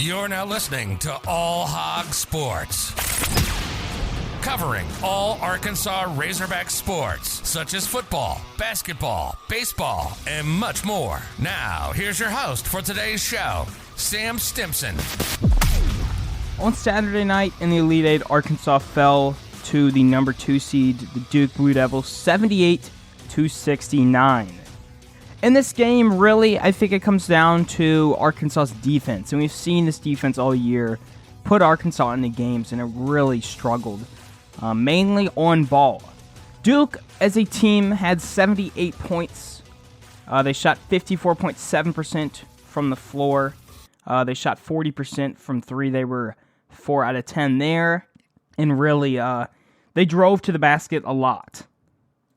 You're now listening to All Hog Sports, covering all Arkansas Razorback sports, such as football, basketball, baseball, and much more. Now, here's your host for today's show, Sam Stimson. On Saturday night in the Elite Eight, Arkansas fell to the number 2 seed, the Duke Blue Devils, 78-69. In this game, really, I think it comes down to Arkansas's defense, and we've seen this defense all year put Arkansas in the games, and it really struggled, mainly on ball. Duke, as a team, had 78 points. They shot 54.7% from the floor. They shot 40% from three. They were 4 out of 10 there, and really, they drove to the basket a lot.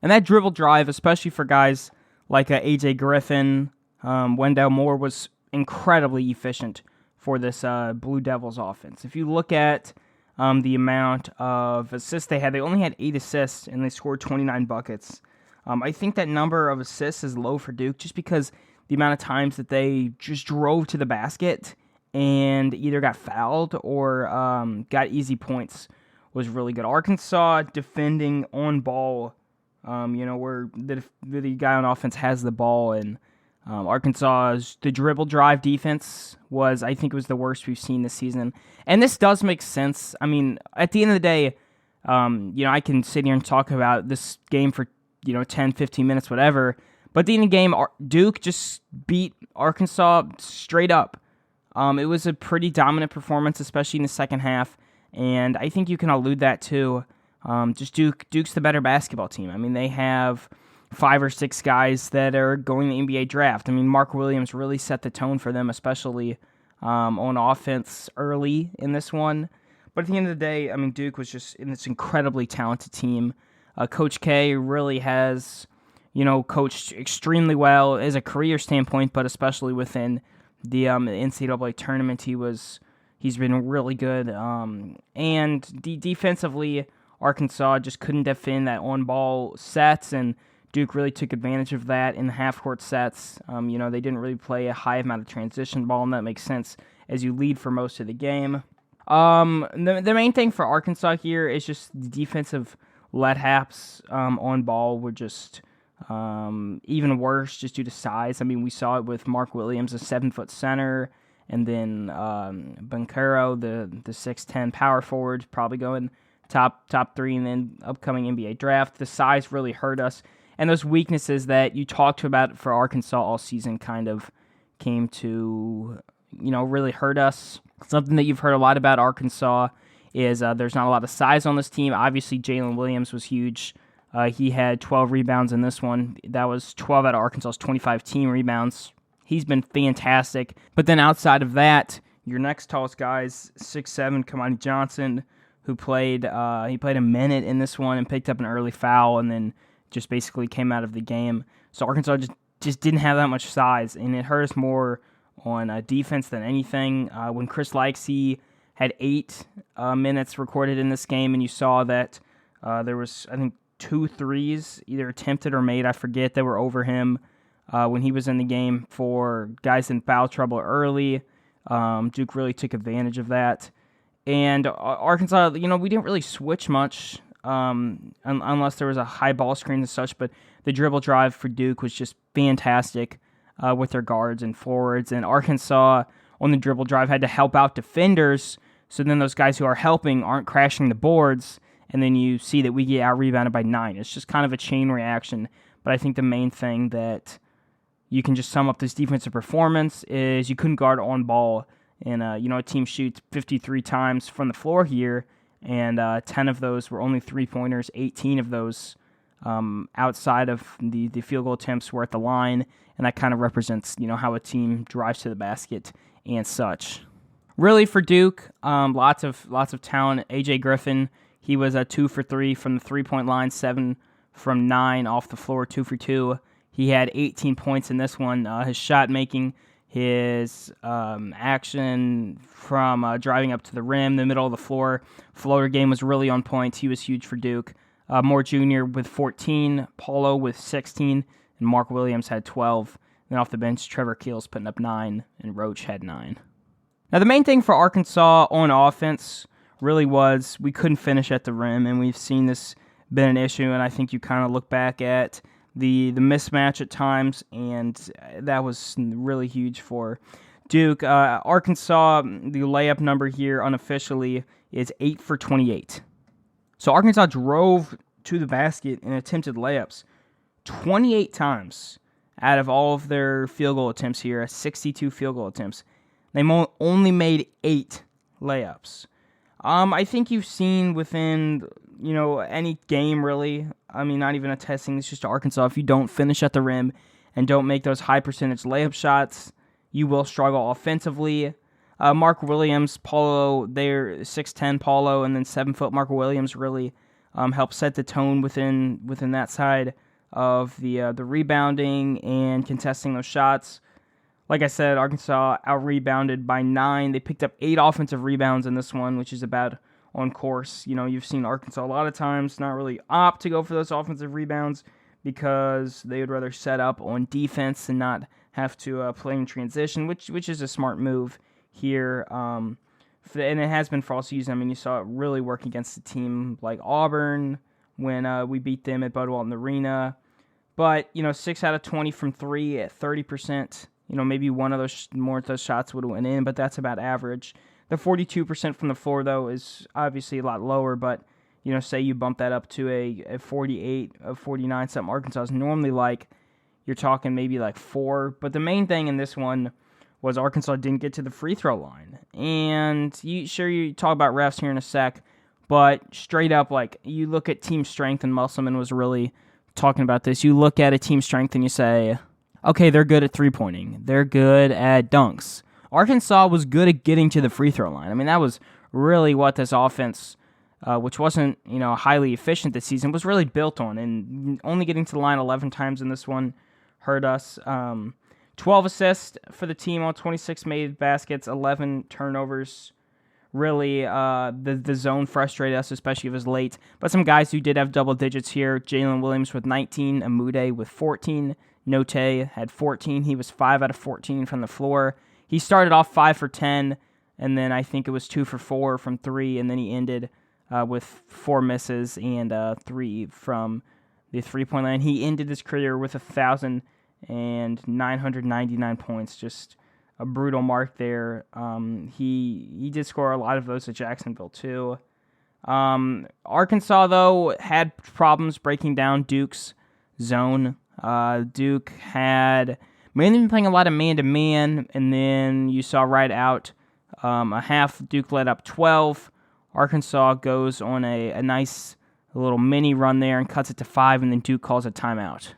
And that dribble drive, especially for guys like A.J. Griffin, Wendell Moore, was incredibly efficient for this Blue Devils offense. If you look at the amount of assists they only had 8 assists, and they scored 29 buckets. I think that number of assists is low for Duke just because the amount of times that they just drove to the basket and either got fouled or got easy points was really good. Arkansas defending on ball, where the guy on offense has the ball, and Arkansas's the dribble drive defense I think it was the worst we've seen this season. And this does make sense. I mean, at the end of the day, I can sit here and talk about this game for 10, 15 minutes, whatever. But at the end of the game, Duke just beat Arkansas straight up. It was a pretty dominant performance, especially in the second half, and I think you can allude that to Duke's the better basketball team. I mean, they have 5 or 6 guys that are going to the NBA draft. I mean, Mark Williams really set the tone for them, especially on offense early in this one. But at the end of the day, I mean, Duke was just in this incredibly talented team. Coach K really has, coached extremely well as a career standpoint, but especially within the NCAA tournament, he's been really good. And defensively, Arkansas just couldn't defend that on-ball sets, and Duke really took advantage of that in the half-court sets. They didn't really play a high amount of transition ball, and that makes sense as you lead for most of the game. The main thing for Arkansas here is just the defensive let-haps on ball were just even worse just due to size. I mean, we saw it with Mark Williams, a 7-foot center, and then Banchero, the 6'10 power forward, probably going top 3 in the upcoming NBA draft. The size really hurt us, and those weaknesses that you talked about for Arkansas all season kind of came to, really hurt us. Something that you've heard a lot about Arkansas is there's not a lot of size on this team. Obviously, Jalen Williams was huge. He had 12 rebounds in this one. That was 12 out of Arkansas's 25 team rebounds. He's been fantastic. But then outside of that, your next tallest guy is 6'7", Kamani Johnson, who played a minute in this one and picked up an early foul and then just basically came out of the game. So Arkansas just didn't have that much size, and it hurt us more on defense than anything. When Chris Likesy had 8 minutes recorded in this game, and you saw that there was, I think, 2 threes, either attempted or made, I forget, that were over him when he was in the game for guys in foul trouble early. Duke really took advantage of that. And Arkansas, we didn't really switch much unless there was a high ball screen and such, but the dribble drive for Duke was just fantastic with their guards and forwards. And Arkansas, on the dribble drive, had to help out defenders, so then those guys who are helping aren't crashing the boards, and then you see that we get out-rebounded by 9. It's just kind of a chain reaction, but I think the main thing that you can just sum up this defensive performance is you couldn't guard on ball. And, a team shoots 53 times from the floor here, and 10 of those were only three-pointers. 18 of those outside of the field goal attempts were at the line, and that kind of represents, how a team drives to the basket and such. Really, for Duke, lots of talent. A.J. Griffin, he was 2 for 3 from the three-point line, 7 from 9 off the floor, 2 for 2. He had 18 points in this one. His shot making, his action from driving up to the rim, the middle of the floor, floater game was really on point. He was huge for Duke. Moore Jr. with 14, Paulo with 16, and Mark Williams had 12. Then off the bench, Trevor Keels putting up 9, and Roach had 9. Now, the main thing for Arkansas on offense really was we couldn't finish at the rim, and we've seen this been an issue, and I think you kind of look back at the mismatch at times, and that was really huge for Duke. Arkansas, the layup number here unofficially is 8 for 28. So Arkansas drove to the basket and attempted layups 28 times out of all of their field goal attempts here, 62 field goal attempts. They only made 8 layups. I think you've seen within, any game really, not even a testing, it's just Arkansas, if you don't finish at the rim and don't make those high percentage layup shots, you will struggle offensively. Mark Williams, Paulo, they're 6'10", Paulo, and then 7-foot Mark Williams really helped set the tone within that side of the rebounding and contesting those shots. Like I said, Arkansas out-rebounded by 9. They picked up 8 offensive rebounds in this one, which is about on course. You've seen Arkansas a lot of times not really opt to go for those offensive rebounds because they would rather set up on defense and not have to play in transition, which is a smart move here. And it has been for all season. You saw it really work against a team like Auburn when we beat them at Bud Walton Arena. But, 6 out of 20 from 3 at 30%. Maybe one of those more of those shots would have went in, but that's about average. The 42% from the floor, though, is obviously a lot lower, but, say you bump that up to a 48, a 49, something Arkansas is normally like, you're talking maybe like 4. But the main thing in this one was Arkansas didn't get to the free throw line. And you talk about refs here in a sec, but straight up, you look at team strength, and Musselman was really talking about this. You look at a team strength and you say, okay, they're good at three-pointing. They're good at dunks. Arkansas was good at getting to the free throw line. That was really what this offense, which wasn't, highly efficient this season, was really built on. And only getting to the line 11 times in this one hurt us. 12 assists for the team on 26 made baskets, 11 turnovers. Really, the zone frustrated us, especially if it was late. But some guys who did have double digits here, Jalen Williams with 19, Amude with 14, Note had 14. He was 5 out of 14 from the floor. He started off 5 for 10, and then I think it was 2 for 4 from 3, and then he ended with 4 misses and 3 from the three-point line. He ended his career with 1,999 points, just a brutal mark there. He did score a lot of those at Jacksonville, too. Arkansas, though, had problems breaking down Duke's zone. Duke had mainly been playing a lot of man-to-man, and then you saw right out a half, Duke led up 12. Arkansas goes on a nice little mini run there and cuts it to 5, and then Duke calls a timeout.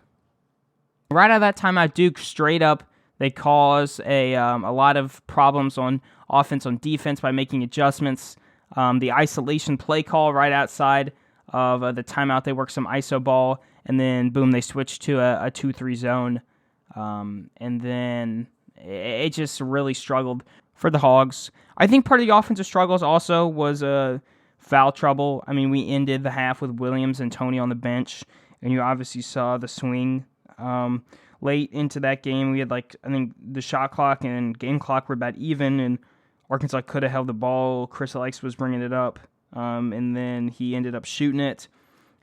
Right out of that timeout, Duke straight up, they cause a lot of problems on offense, on defense by making adjustments. The isolation play call right outside of the timeout, they work some iso ball, and then, boom, they switch to a 2-3 zone. And then it just really struggled for the Hogs. I think part of the offensive struggles also was foul trouble. We ended the half with Williams and Tony on the bench, and you obviously saw the swing late into that game. We had, I think the shot clock and game clock were about even, and Arkansas could have held the ball. Chris Likes was bringing it up, and then he ended up shooting it.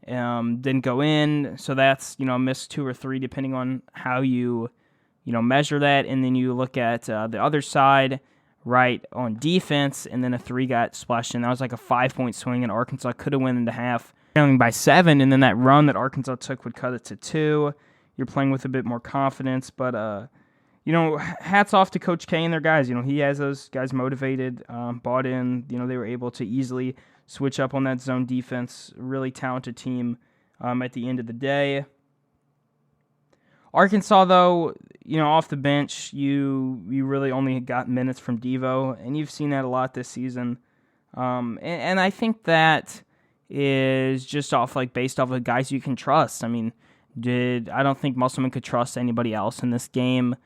Didn't go in, so that's, missed 2 or 3 depending on how you measure that. And then you look at the other side, right, on defense, and then a 3 got splashed in. That was like a 5-point swing, and Arkansas could have went into half trailing by 7, and then that run that Arkansas took would cut it to 2. You're playing with a bit more confidence, but hats off to Coach K and their guys. He has those guys motivated, bought in. They were able to easily switch up on that zone defense. Really talented team at the end of the day. Arkansas, though, off the bench, you really only got minutes from Devo, and you've seen that a lot this season. And I think that is just based off of guys you can trust. I don't think Musselman could trust anybody else in this game.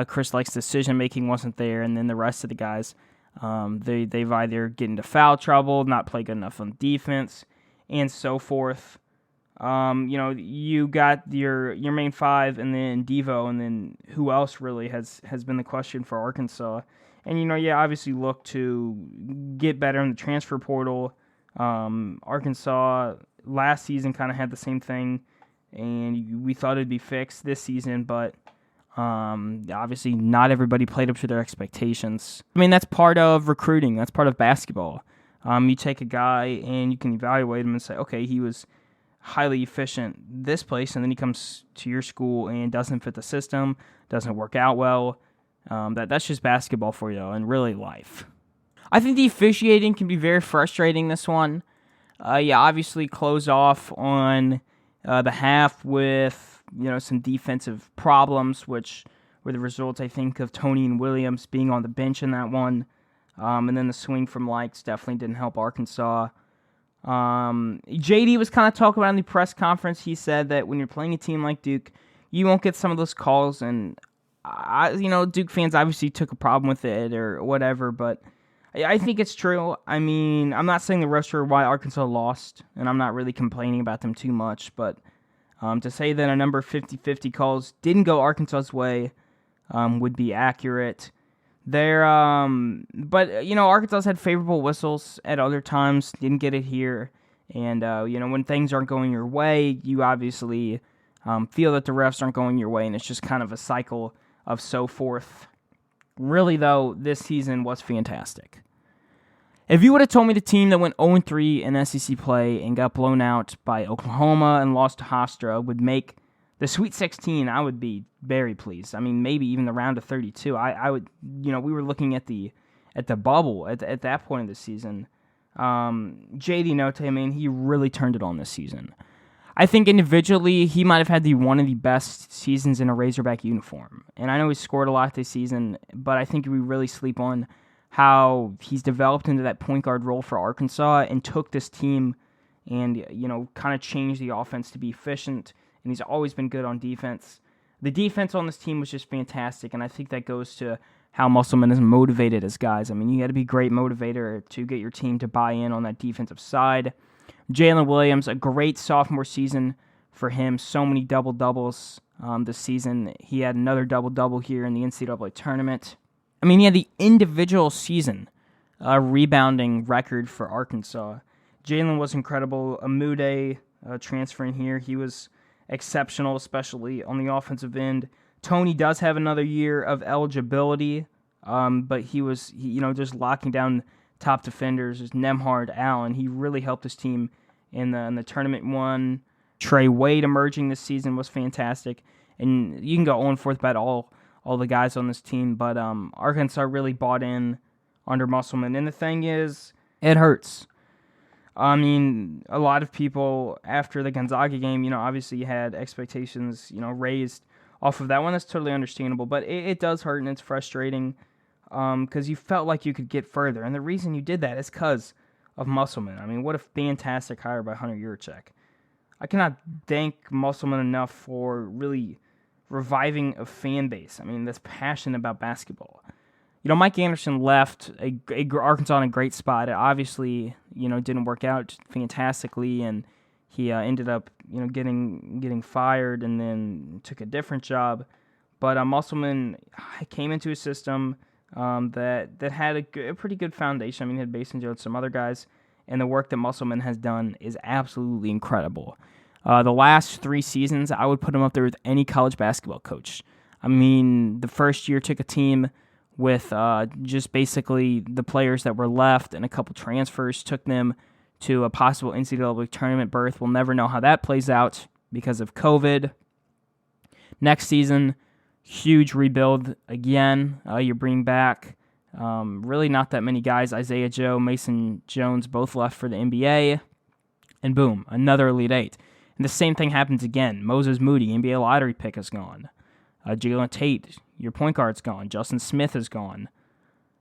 Chris Lake's decision-making wasn't there, and then the rest of the guys, they've either get into foul trouble, not play good enough on defense, and so forth. You got your main five, and then Devo, and then who else really has been the question for Arkansas. And obviously look to get better in the transfer portal. Arkansas last season kind of had the same thing, and we thought it'd be fixed this season, but obviously not everybody played up to their expectations. I mean, that's part of recruiting. That's part of basketball. You take a guy and you can evaluate him and say, okay, he was highly efficient this place, and then he comes to your school and doesn't fit the system, doesn't work out well. That's just basketball for you, and really life. I think the officiating can be very frustrating this one. Obviously closed off on the half with some defensive problems, which were the result, I think, of Tony and Williams being on the bench in that one. And then the swing from Likes definitely didn't help Arkansas. JD was kind of talking about in the press conference. He said that when you're playing a team like Duke, you won't get some of those calls, and Duke fans obviously took a problem with it or whatever, but I think it's true. I mean, I'm not saying the rest are why Arkansas lost, and I'm not really complaining about them too much, but to say that a number of 50-50 calls didn't go Arkansas's way would be accurate. Arkansas had favorable whistles at other times, didn't get it here, and when things aren't going your way, you obviously feel that the refs aren't going your way, and it's just kind of a cycle of so forth. Really, though, this season was fantastic. If you would have told me the team that went 0-3 in SEC play and got blown out by Oklahoma and lost to Hofstra would make the Sweet 16, I would be very pleased. I mean, maybe even the round of 32. I would, we were looking at the bubble at that point of the season. JD Note, I mean, he really turned it on this season. I think individually, he might have had one of the best seasons in a Razorback uniform. And I know he scored a lot this season, but I think we really sleep on how he's developed into that point guard role for Arkansas and took this team and, kind of changed the offense to be efficient. And he's always been good on defense. The defense on this team was just fantastic, and I think that goes to how Musselman is motivated as guys. I mean, you got to be a great motivator to get your team to buy in on that defensive side. Jalen Williams, a great sophomore season for him. So many double-doubles this season. He had another double-double here in the NCAA tournament. I mean, he had the individual season rebounding record for Arkansas. Jalen was incredible. Amude transferring here, he was exceptional, especially on the offensive end. Tony does have another year of eligibility, but he was just locking down top defenders. Nemhard, Allen. He really helped his team in the tournament one. Trey Wade emerging this season was fantastic, and you can go on forth about all the guys on this team, but Arkansas really bought in under Musselman. And the thing is, it hurts. I mean, a lot of people after the Gonzaga game, obviously had expectations, raised off of that one. That's totally understandable, but it does hurt and it's frustrating because you felt like you could get further. And the reason you did that is because of Musselman. I mean, what a fantastic hire by Hunter Yurachek. I cannot thank Musselman enough for really reviving a fan base. I mean, that's passionate about basketball. Mike Anderson left Arkansas in a great spot. It obviously, didn't work out fantastically, and he ended up, getting fired and then took a different job. But Musselman came into a system that had a pretty good foundation. I mean, he had Basin Jones, some other guys, and the work that Musselman has done is absolutely incredible. The last 3 seasons, I would put him up there with any college basketball coach. I mean, the first year took a team with just basically the players that were left and a couple transfers, took them to a possible NCAA tournament berth. We'll never know how that plays out because of COVID. Next season, huge rebuild again. You bring back really not that many guys. Isaiah Joe, Mason Jones, both left for the NBA. And boom, another Elite Eight. And the same thing happens again. Moses Moody, NBA lottery pick, is gone. Jalen Tate, your point guard's gone. Justin Smith is gone.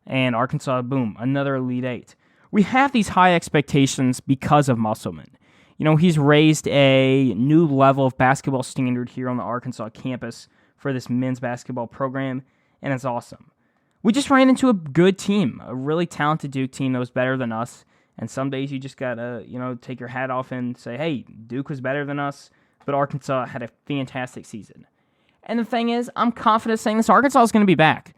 And Arkansas, boom, another Elite Eight. We have these high expectations because of Musselman. He's raised a new level of basketball standard here on the Arkansas campus for this men's basketball program, and it's awesome. We just ran into a good team, a really talented Duke team that was better than us, And some days you just got to, take your hat off and say, hey, Duke was better than us, but Arkansas had a fantastic season. And the thing is, I'm confident saying this Arkansas is going to be back.